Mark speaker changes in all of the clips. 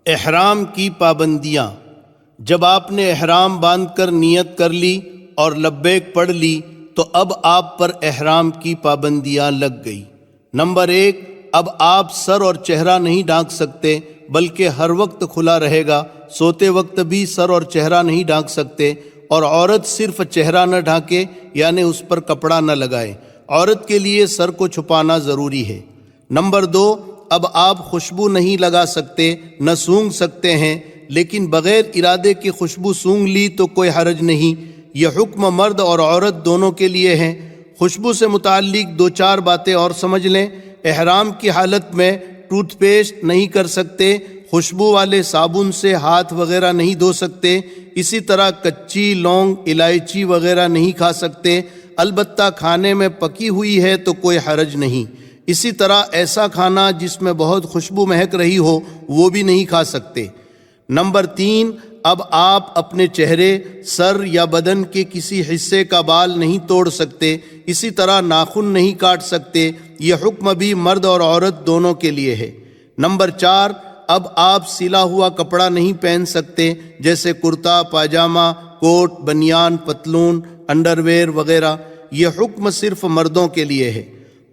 Speaker 1: احرام کی پابندیاں۔ جب آپ نے احرام باندھ کر نیت کر لی اور لبیک پڑھ لی تو اب آپ پر احرام کی پابندیاں لگ گئی۔ نمبر 1، اب آپ سر اور چہرہ نہیں ڈھانک سکتے بلکہ ہر وقت کھلا رہے گا۔ سوتے وقت بھی سر اور چہرہ نہیں ڈھانک سکتے، اور عورت صرف چہرہ نہ ڈھانکے یعنی اس پر کپڑا نہ لگائے۔ عورت کے لیے سر کو چھپانا ضروری ہے۔ نمبر 2، اب آپ خوشبو نہیں لگا سکتے، نہ سونگھ سکتے ہیں، لیکن بغیر ارادے کی خوشبو سونگھ لی تو کوئی حرج نہیں۔ یہ حکم مرد اور عورت دونوں کے لیے ہے۔ خوشبو سے متعلق 2-4 باتیں اور سمجھ لیں۔ احرام کی حالت میں ٹوتھ پیسٹ نہیں کر سکتے، خوشبو والے صابن سے ہاتھ وغیرہ نہیں دھو سکتے، اسی طرح کچی لونگ الائچی وغیرہ نہیں کھا سکتے، البتہ کھانے میں پکی ہوئی ہے تو کوئی حرج نہیں۔ اسی طرح ایسا کھانا جس میں بہت خوشبو مہک رہی ہو وہ بھی نہیں کھا سکتے۔ نمبر 3، اب آپ اپنے چہرے، سر یا بدن کے کسی حصے کا بال نہیں توڑ سکتے، اسی طرح ناخن نہیں کاٹ سکتے۔ یہ حکم بھی مرد اور عورت دونوں کے لیے ہے۔ نمبر 4، اب آپ سلا ہوا کپڑا نہیں پہن سکتے، جیسے کرتا پاجامہ، کوٹ، بنیان، پتلون، انڈرویئر وغیرہ۔ یہ حکم صرف مردوں کے لیے ہے۔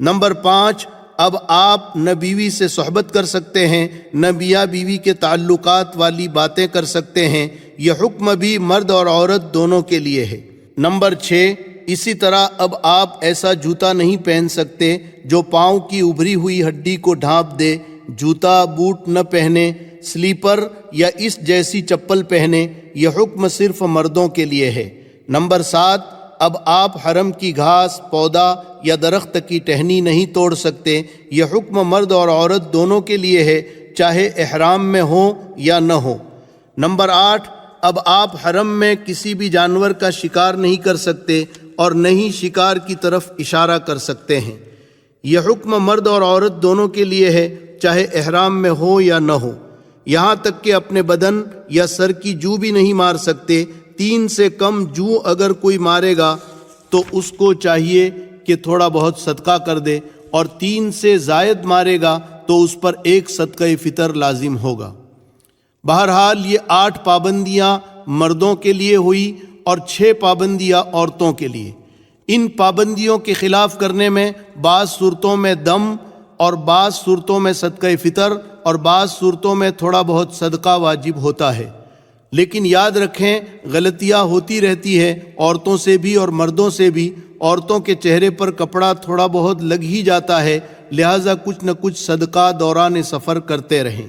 Speaker 1: نمبر 5، اب آپ نہ بیوی سے صحبت کر سکتے ہیں، نہ میاں بیوی کے تعلقات والی باتیں کر سکتے ہیں۔ یہ حکم بھی مرد اور عورت دونوں کے لیے ہے۔ نمبر 6، اسی طرح اب آپ ایسا جوتا نہیں پہن سکتے جو پاؤں کی ابھری ہوئی ہڈی کو ڈھانپ دے۔ جوتا بوٹ نہ پہنے، سلیپر یا اس جیسی چپل پہنے۔ یہ حکم صرف مردوں کے لیے ہے۔ نمبر 7، اب آپ حرم کی گھاس، پودا یا درخت کی ٹہنی نہیں توڑ سکتے۔ یہ حکم مرد اور عورت دونوں کے لیے ہے، چاہے احرام میں ہوں یا نہ ہوں۔ نمبر 8، اب آپ حرم میں کسی بھی جانور کا شکار نہیں کر سکتے اور نہ ہی شکار کی طرف اشارہ کر سکتے ہیں۔ یہ حکم مرد اور عورت دونوں کے لیے ہے، چاہے احرام میں ہو یا نہ ہو۔ یہاں تک کہ اپنے بدن یا سر کی جو بھی نہیں مار سکتے۔ 3 سے کم جو اگر کوئی مارے گا تو اس کو چاہیے کہ تھوڑا بہت صدقہ کر دے، اور 3 سے زائد مارے گا تو اس پر 1 صدقہ فطر لازم ہوگا۔ بہرحال یہ 8 پابندیاں مردوں کے لیے ہوئی اور 6 پابندیاں عورتوں کے لیے۔ ان پابندیوں کے خلاف کرنے میں بعض صورتوں میں دم، اور بعض صورتوں میں صدقہ فطر، اور بعض صورتوں میں تھوڑا بہت صدقہ واجب ہوتا ہے۔ لیکن یاد رکھیں، غلطیاں ہوتی رہتی ہے، عورتوں سے بھی اور مردوں سے بھی۔ عورتوں کے چہرے پر کپڑا تھوڑا بہت لگ ہی جاتا ہے، لہٰذا کچھ نہ کچھ صدقہ دوران سفر کرتے رہیں۔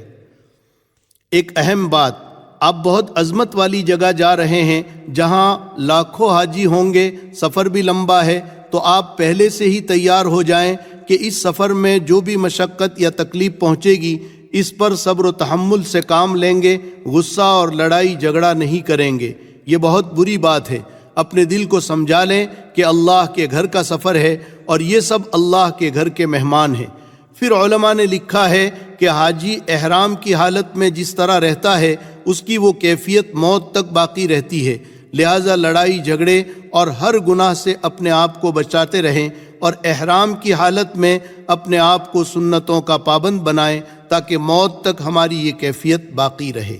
Speaker 1: ایک اہم بات، آپ بہت عظمت والی جگہ جا رہے ہیں جہاں لاکھوں حاجی ہوں گے، سفر بھی لمبا ہے، تو آپ پہلے سے ہی تیار ہو جائیں کہ اس سفر میں جو بھی مشقت یا تکلیف پہنچے گی اس پر صبر و تحمل سے کام لیں گے، غصہ اور لڑائی جھگڑا نہیں کریں گے۔ یہ بہت بری بات ہے۔ اپنے دل کو سمجھا لیں کہ اللہ کے گھر کا سفر ہے اور یہ سب اللہ کے گھر کے مہمان ہیں۔ پھر علماء نے لکھا ہے کہ حاجی احرام کی حالت میں جس طرح رہتا ہے اس کی وہ کیفیت موت تک باقی رہتی ہے، لہٰذا لڑائی جھگڑے اور ہر گناہ سے اپنے آپ کو بچاتے رہیں، اور احرام کی حالت میں اپنے آپ کو سنتوں کا پابند بنائیں تاکہ موت تک ہماری یہ کیفیت باقی رہے۔